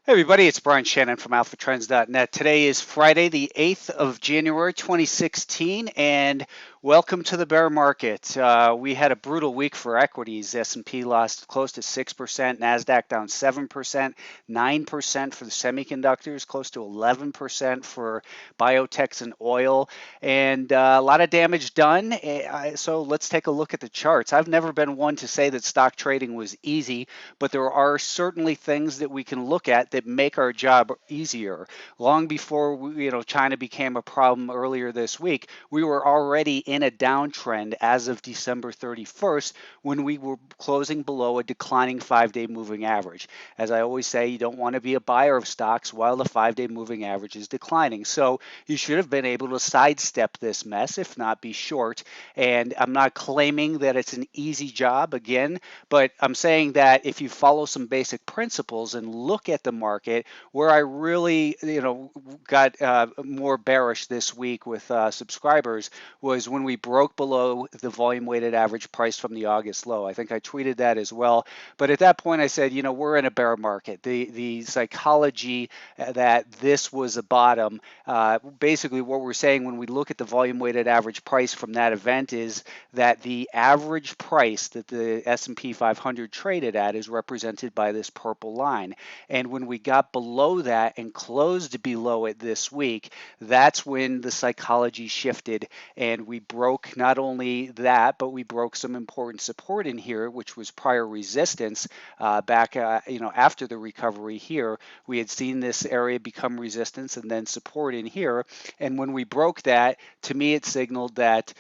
Hey everybody, it's Brian Shannon from AlphaTrends.net. Today is Friday, the 8th of January, 2016, and welcome to the bear market. We had a brutal week for equities. S&P lost close to 6%, NASDAQ down 7%, 9% for the semiconductors, close to 11% for biotechs and oil, and a lot of damage done. So let's take a look at the charts. I've never been one to say that stock trading was easy, but there are certainly things that we can look at that make our job easier. Long before China became a problem earlier this week, we were already in a downtrend as of December 31st when we were closing below a declining 5-day moving average. As I always say, you don't want to be a buyer of stocks while the 5-day moving average is declining. So you should have been able to sidestep this mess, if not be short. And I'm not claiming that it's an easy job again, but I'm saying that if you follow some basic principles and look at the market, where I really, got more bearish this week with subscribers was when we broke below the volume weighted average price from the August low. I think I tweeted that as well. But at that point, I said, we're in a bear market. The psychology that this was a bottom, basically what we're saying when we look at the volume weighted average price from that event is that the average price that the S&P 500 traded at is represented by this purple line. And when we got below that and closed below it this week, that's when the psychology shifted and we broke not only that, but we broke some important support in here, which was prior resistance back, after the recovery here. We had seen this area become resistance and then support in here. And when we broke that, to me, it signaled that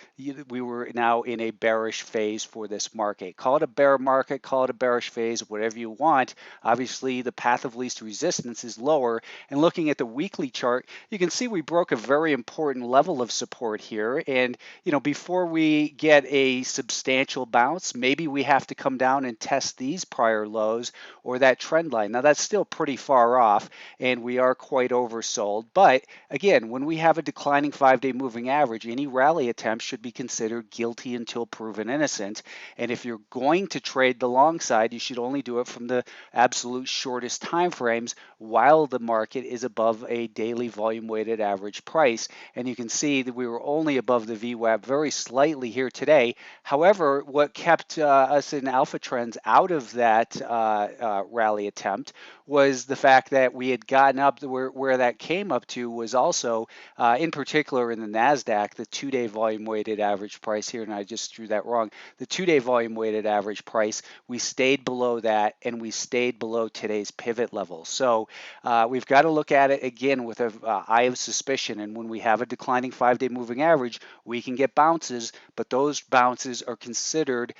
we were now in a bearish phase for this market. Call it a bear market, call it a bearish phase, whatever you want. Obviously, the path of least resistance is lower. And looking at the weekly chart, you can see we broke a very important level of support here. And, before we get a substantial bounce, maybe we have to come down and test these prior lows or that trend line. Now, that's still pretty far off, and we are quite oversold. But again, when we have a declining 5-day moving average, any rally attempt should be considered guilty until proven innocent. And if you're going to trade the long side, you should only do it from the absolute shortest time frames while the market is above a daily volume weighted average price. And you can see that we were only above the VWAP very slightly here today. However, what kept us in alpha trends out of that rally attempt was the fact that we had gotten up to where that came up to was also, in particular in the NASDAQ, the 2-day volume weighted average price here, and I just drew that wrong. The 2-day volume weighted average price, we stayed below that, and we stayed below today's pivot level. So we've got to look at it again with an eye of suspicion. And when we have a declining 5-day moving average, we can get bounces, but those bounces are considered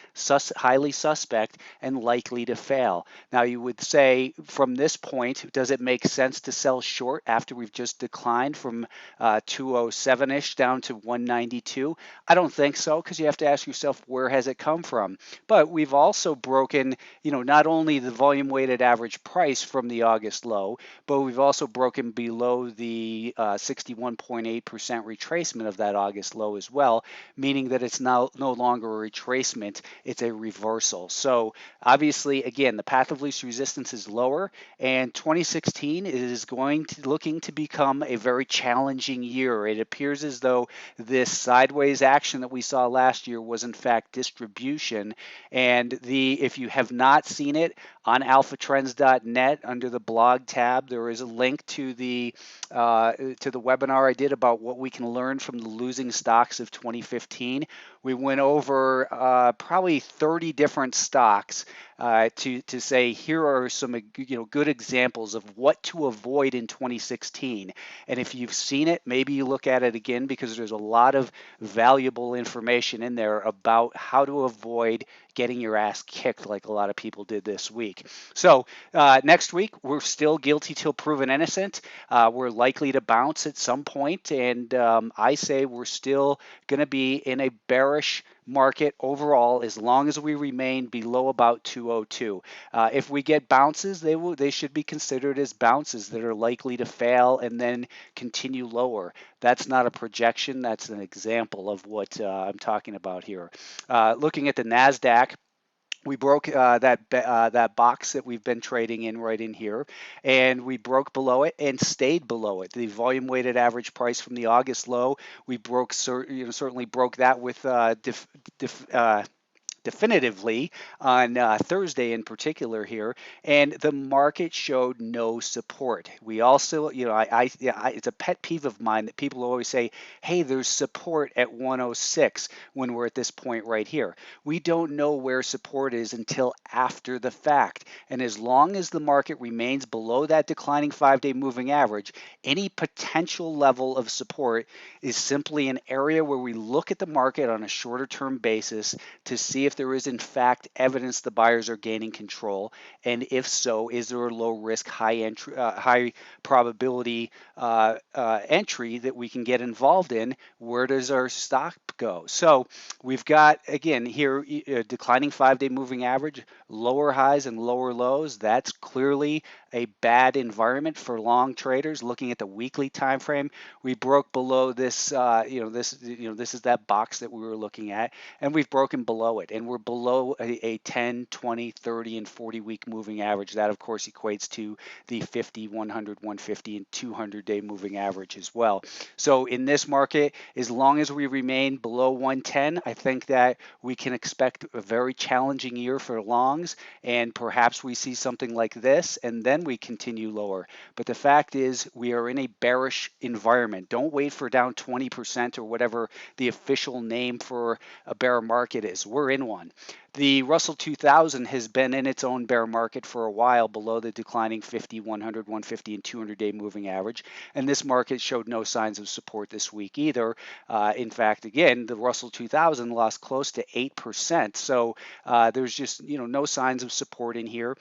highly suspect and likely to fail. Now, you would say from this point, does it make sense to sell short after we've just declined from 207-ish down to 192? I don't think so, because you have to ask yourself, where has it come from? But we've also broken, not only the volume weighted average price from the August low, but we've also broken below the 61.8% retracement of that August low as well, meaning that it's now no longer a retracement, it's a reversal. So obviously, again, the path of least resistance is lower, and 2016 is looking to become a very challenging year. It appears as though this sideways action that we saw last year was in fact distribution. And if you have not seen it, on alphatrends.net under the blog tab, there is a link to the webinar I did about what we can learn from the losing stocks of 2015. We went over probably 30 different stocks to say here are some good examples of what to avoid in 2016. And if you've seen it, maybe you look at it again, because there's a lot of valuable information in there about how to avoid getting your ass kicked like a lot of people did this week. So next week, we're still guilty till proven innocent. We're likely to bounce at some point, and I say we're still going to be in a bearish market overall as long as we remain below about 202. If we get bounces, they should be considered as bounces that are likely to fail and then continue lower. That's not a projection. That's an example of what I'm talking about here. Looking at the NASDAQ, We broke that box that we've been trading in right in here, and we broke below it and stayed below it. The volume weighted average price from the August low, we broke certainly broke that with def, definitively on Thursday in particular here, and the market showed no support. We also, it's a pet peeve of mine that people always say, "Hey, there's support at 106," when we're at this point right here. We don't know where support is until after the fact, and as long as the market remains below that declining 5-day moving average, any potential level of support is simply an area where we look at the market on a shorter term basis to see if there is in fact evidence the buyers are gaining control, and if so, is there a low risk, high probability entry that we can get involved in? Where does our stock go? So we've got again here declining 5-day moving average, lower highs and lower lows. That's clearly a bad environment for long traders. Looking at the weekly time frame, we broke below this. This is that box that we were looking at, and we've broken below it, and we're below a 10, 20, 30, and 40 week moving average. That of course equates to the 50, 100, 150, and 200-day moving average as well. So in this market, as long as we remain below 110, I think that we can expect a very challenging year for longs, and perhaps we see something like this, and then we continue lower. But the fact is, we are in a bearish environment. Don't wait for down 20% or whatever the official name for a bear market is. We're in one. The Russell 2000 has been in its own bear market for a while below the declining 50, 100, 150, and 200-day moving average, and this market showed no signs of support this week either. In fact, again, the Russell 2000 lost close to 8%, so there's just no signs of support in here.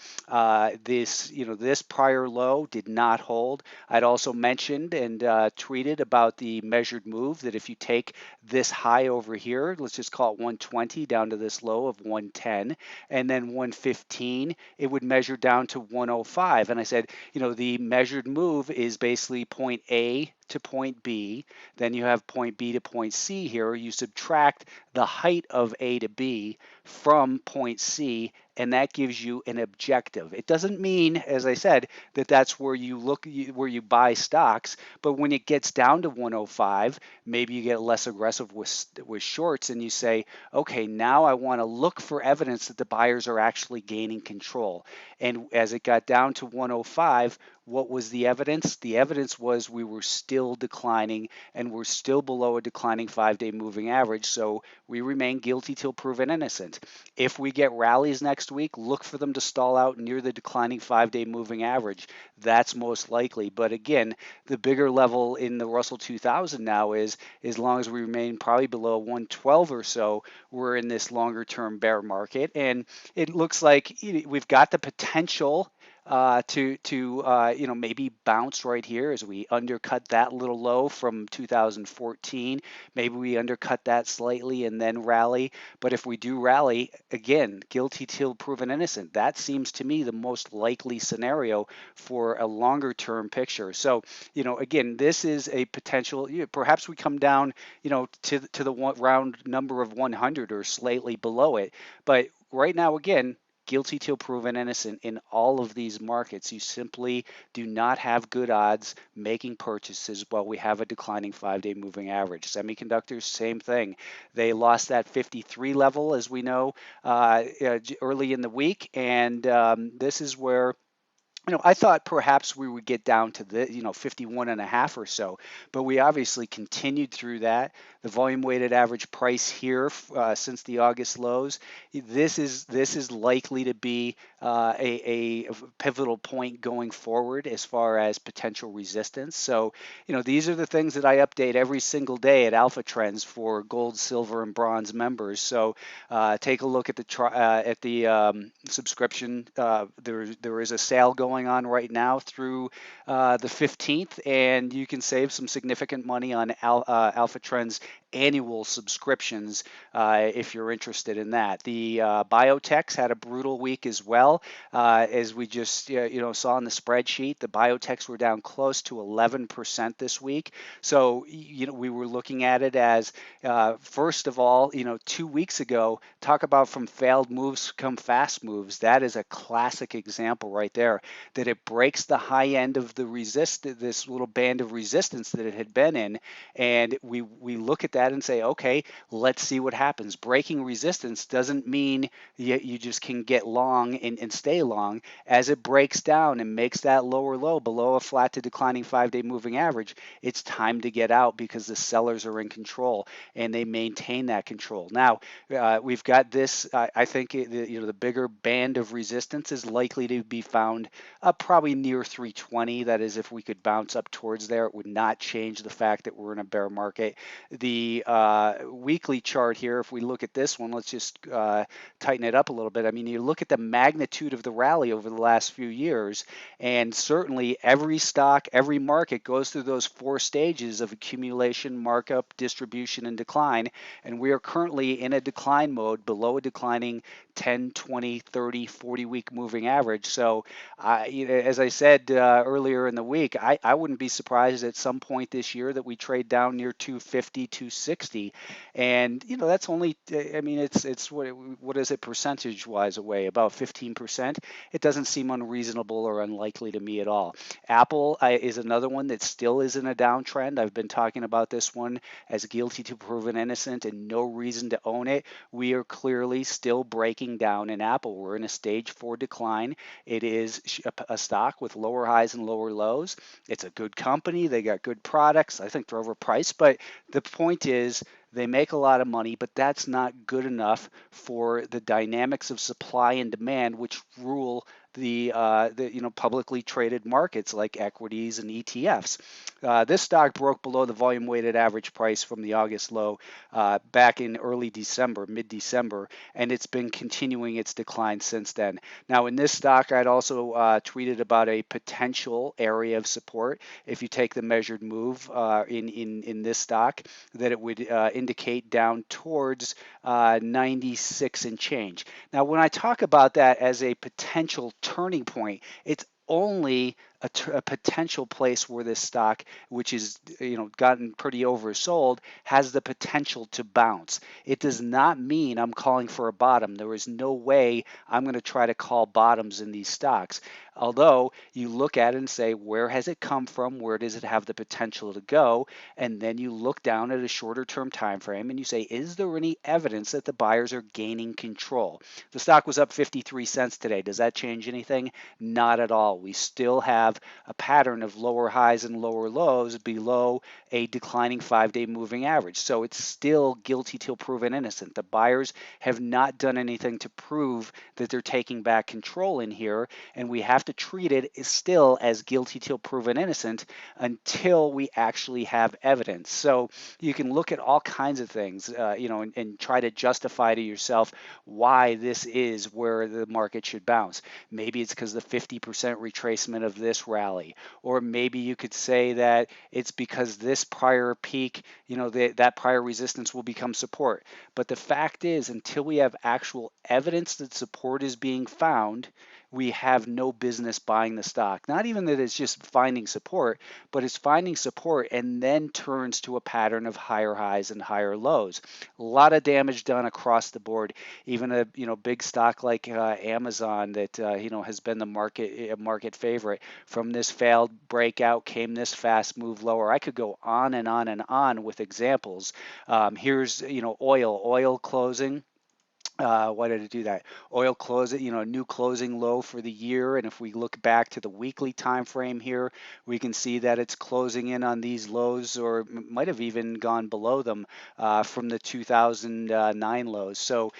This prior low did not hold. I'd also mentioned and tweeted about the measured move that if you take this high over here, let's just call it 120 down to this low of 110, and then 115, it would measure down to 105. And I said, the measured move is basically point A to point B, then you have point B to point C here. You subtract the height of A to B from point C, and that gives you an objective. It doesn't mean, as I said, that that's where you look, where you buy stocks, but when it gets down to 105, maybe you get less aggressive with shorts, and you say, okay, now I want to look for evidence that the buyers are actually gaining control. And as it got down to 105, what was the evidence? The evidence was we were still declining, and we're still below a declining 5-day moving average, so we remain guilty till proven innocent. If we get rallies next week, look for them to stall out near the declining 5-day moving average. That's most likely. But again, the bigger level in the Russell 2000 now is, as long as we remain probably below 112 or so, we're in this longer term bear market, and it looks like we've got the potential to maybe bounce right here as we undercut that little low from 2014. Maybe we undercut that slightly and then rally. But if we do rally, again, guilty till proven innocent. That seems to me the most likely scenario for a longer term picture. So, again, this is a potential. Perhaps we come down, to the round number of 100 or slightly below it. But right now, again, guilty till proven innocent in all of these markets. You simply do not have good odds making purchases while we have a declining 5-day moving average. Semiconductors, same thing. They lost that 53 level, as we know, early in the week, and this is where I thought perhaps we would get down to the 51 and a half or so, but we obviously continued through that. The volume weighted average price here since the August lows, this is likely to be a pivotal point going forward as far as potential resistance. So these are the things that I update every single day at Alpha Trends for gold, silver, and bronze members. So take a look at the subscription. There is a sale going on right now through the 15th, and you can save some significant money on Alpha Trends annual subscriptions if you're interested in that. The biotechs had a brutal week as well. As we just saw in the spreadsheet, the biotechs were down close to 11% this week. So we were looking at it as first of all, 2 weeks ago, talk about from failed moves come fast moves. That is a classic example right there. That it breaks the high end of the this little band of resistance that it had been in, and we look at that and say, okay, let's see what happens. Breaking resistance doesn't mean you just can get long and stay long. As it breaks down and makes that lower low below a flat to declining 5-day moving average, it's time to get out because the sellers are in control and they maintain that control. Now, we've got this, I think the bigger band of resistance is likely to be found probably near 320. That is, if we could bounce up towards there, it would not change the fact that we're in a bear market. The weekly chart here, if we look at this one, let's just tighten it up a little bit. I mean, you look at the magnitude of the rally over the last few years, and certainly every stock, every market goes through those 4 stages of accumulation, markup, distribution, and decline. And we are currently in a decline mode below a declining 10, 20, 30, 40-week moving average. So, as I said earlier in the week, I wouldn't be surprised at some point this year that we trade down near 250, 260. And, that's only, I mean, it's what is it percentage-wise away? About 15%. It doesn't seem unreasonable or unlikely to me at all. Apple is another one that still is in a downtrend. I've been talking about this one as guilty to proven innocent and no reason to own it. We are clearly still breaking down in Apple. We're in a stage 4 decline. It is a stock with lower highs and lower lows. It's a good company. They got good products. I think they're overpriced, but the point is they make a lot of money, but that's not good enough for the dynamics of supply and demand, which rule the publicly traded markets like equities and ETFs. This stock broke below the volume weighted average price from the August low back in early December, mid-December, and it's been continuing its decline since then. Now, in this stock, I'd also tweeted about a potential area of support. If you take the measured move in this stock, that it would indicate down towards 96 and change. Now, when I talk about that as a potential turning point, it's only a potential place where this stock, which is gotten pretty oversold, has the potential to bounce. It does not mean I'm calling for a bottom. There is no way I'm going to try to call bottoms in these stocks. Although you look at it and say, where has it come from? Where does it have the potential to go? And then you look down at a shorter term time frame and you say, is there any evidence that the buyers are gaining control? The stock was up 53 cents today. Does that change anything? Not at all. We still have a pattern of lower highs and lower lows below a declining 5-day moving average. So it's still guilty till proven innocent. The buyers have not done anything to prove that they're taking back control in here, and we have to treat it still as guilty till proven innocent until we actually have evidence. So you can look at all kinds of things, and try to justify to yourself why this is where the market should bounce. Maybe it's because the 50% retracement of this rally, or maybe you could say that it's because this prior peak, that prior resistance will become support. But the fact is, until we have actual evidence that support is being found, we have no business buying the stock. Not even that it's just finding support, but it's finding support and then turns to a pattern of higher highs and higher lows. A lot of damage done across the board. Even a big stock like Amazon that has been the market favorite. From this failed breakout came this fast move lower. I could go on and on and on with examples. Here's oil closing. Why did it do that? Oil close, new closing low for the year. And if we look back to the weekly time frame here, we can see that it's closing in on these lows, or might have even gone below them from the 2009 lows. So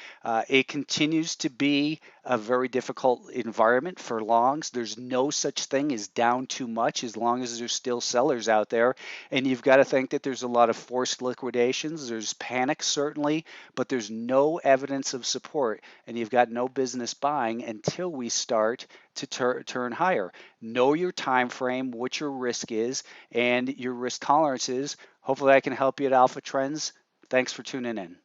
it continues to be a very difficult environment for longs. There's no such thing as down too much as long as there's still sellers out there. And you've got to think that there's a lot of forced liquidations. There's panic, certainly, but there's no evidence of support, and you've got no business buying until we start to turn higher. Know your time frame, what your risk is, and your risk tolerances. Hopefully I can help you at Alpha Trends. Thanks for tuning in.